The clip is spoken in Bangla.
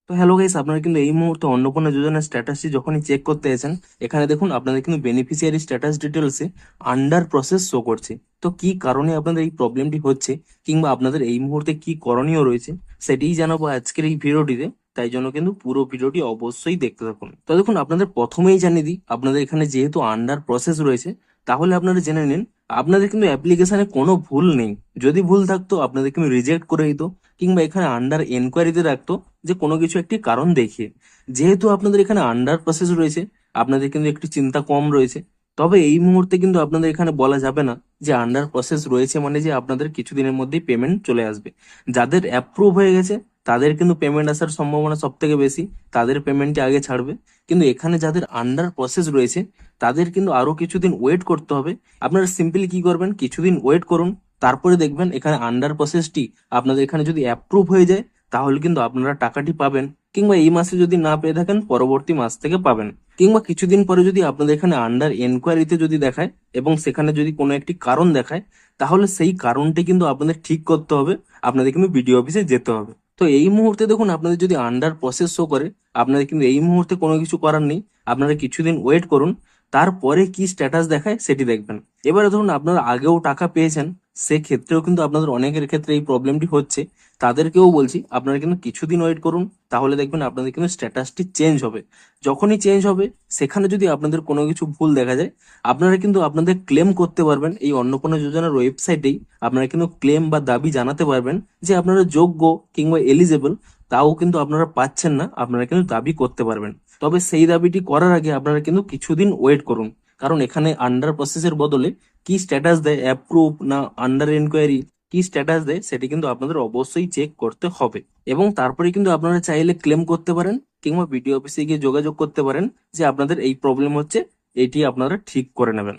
তো হ্যালো গাইস, আপনারা কিন্তু এই মুহূর্তে অন্নপূর্ণা যোজনার স্ট্যাটাসটি যখনই চেক করতে আছেন, এখানে দেখুন আপনাদের কিন্তু বেনিফিশিয়ারি স্ট্যাটাস ডিটেলসে আন্ডার প্রসেস শো করছে। তো কি কারণে আপনাদের এই প্রবলেমটি হচ্ছে কিংবা আপনাদের এই মুহূর্তে কি করণীয় রয়েছে সেটিই জানাবো আজকের এই ভিডিওটিতে। তাই জন্য কিন্তু পুরো ভিডিওটি অবশ্যই দেখতে থাকুন। তো দেখুন, আপনাদের প্রথমেই জানিয়ে দিই, আপনাদের এখানে যেহেতু আন্ডার প্রসেস রয়েছে, তাহলে আপনারা জেনে নিন আপনাদের কিন্তু অ্যাপ্লিকেশনে কোনো ভুল নেই। যদি ভুল থাকতো আপনাদের কিন্তু রিজেক্ট করে দিত কিংবা এখানে আন্ডার এনকোয়ারিতে রাখতো যে কোনো কিছু একটি কারণ দেখিয়ে। যেহেতু আপনাদের এখানে আন্ডার প্রসেস রয়েছে, আপনাদের কিন্তু একটু চিন্তা কম রয়েছে। তবে এই মুহূর্তে কিন্তু আপনাদের এখানে বলা যাবে না যে আন্ডার প্রসেস রয়েছে মানে যে আপনাদের কিছুদিনের মধ্যেই পেমেন্ট চলে আসবে। যাদের অ্যাপ্রুভ হয়ে গেছে তাদের কিন্তু পেমেন্ট আসার সম্ভাবনা সব থেকে বেশি, তাদের পেমেন্টটি আগে ছাড়বে। কিন্তু এখানে যাদের আন্ডার প্রসেস রয়েছে তাদের কিন্তু আরো কিছুদিন ওয়েট করতে হবে। আপনারা সিম্পলি কি করবেন, কিছুদিন ওয়েট করুন, তারপরে দেখবেন এখানে আন্ডার প্রসেসটি আপনাদের এখানে যদি অ্যাপ্রুভ হয়ে যায় তাহলে কিন্তু আপনারা টাকাটি পাবেন। কিংবা এই মাসে যদি না পেয়ে থাকেন পরবর্তী মাস থেকে পাবেন। কিংবা কিছুদিন পরে যদি আপনাদের এখানে আন্ডার এনকোয়ারিতে যদি দেখায় এবং সেখানে যদি কোনো একটি কারণ দেখায়, তাহলে সেই কারণটি কিন্তু আপনাদের ঠিক করতে হবে, আপনাদের কিন্তু বিডিও অফিসে যেতে হবে। তো এই মুহূর্তে দেখুন, আপনাদের যদি আন্ডার প্রসেস শো করে, আপনাদের কিন্তু এই মুহূর্তে কোনো কিছু করার নেই। আপনারা কিছুদিন ওয়েট করুন, তারপরে কি স্ট্যাটাস দেখায় সেটি দেখবেন। এবারে ধরুন আপনারা আগেও টাকা পেয়েছেন, সেক্ষেত্রেও কিন্তু আপনাদের অনেকের ক্ষেত্রে এই প্রবলেমটি হচ্ছে। তাদেরকেও বলছি আপনারা কিন্তু কিছুদিন ওয়েট করুন, তাহলে দেখবেন আপনাদের কিন্তু স্ট্যাটাসটি চেঞ্জ হবে। যখনই চেঞ্জ হবে, সেখানে যদি আপনাদের কোনো কিছু ভুল দেখা যায়, আপনারা কিন্তু আপনাদের ক্লেম করতে পারবেন। এই অন্নপূর্ণা যোজনার ওয়েবসাইটেই আপনারা কিন্তু ক্লেম বা দাবি জানাতে পারবেন যে আপনারা যোগ্য কিংবা এলিজেবল, তাও কিন্তু আপনারা পাচ্ছেন না, আপনারা কিন্তু দাবি করতে পারবেন। তবে সেই দাবিটি করার আগে আপনারা কিন্তু কিছুদিন ওয়েট করুন, কারণ এখানে আন্ডার প্রসেসের বদলে কি স্ট্যাটাস দেয়, অ্যাপ্রুভ না আন্ডার এনকোয়ারি, কি স্ট্যাটাস দেয় সেটি কিন্তু আপনাদের অবশ্যই চেক করতে হবে। এবং তারপরে কিন্তু আপনারা চাইলে ক্লেম করতে পারেন কিংবা বিডিও অফিসে গিয়ে যোগাযোগ করতে পারেন যে আপনাদের এই প্রবলেম হচ্ছে, এটি আপনারা ঠিক করে নেবেন।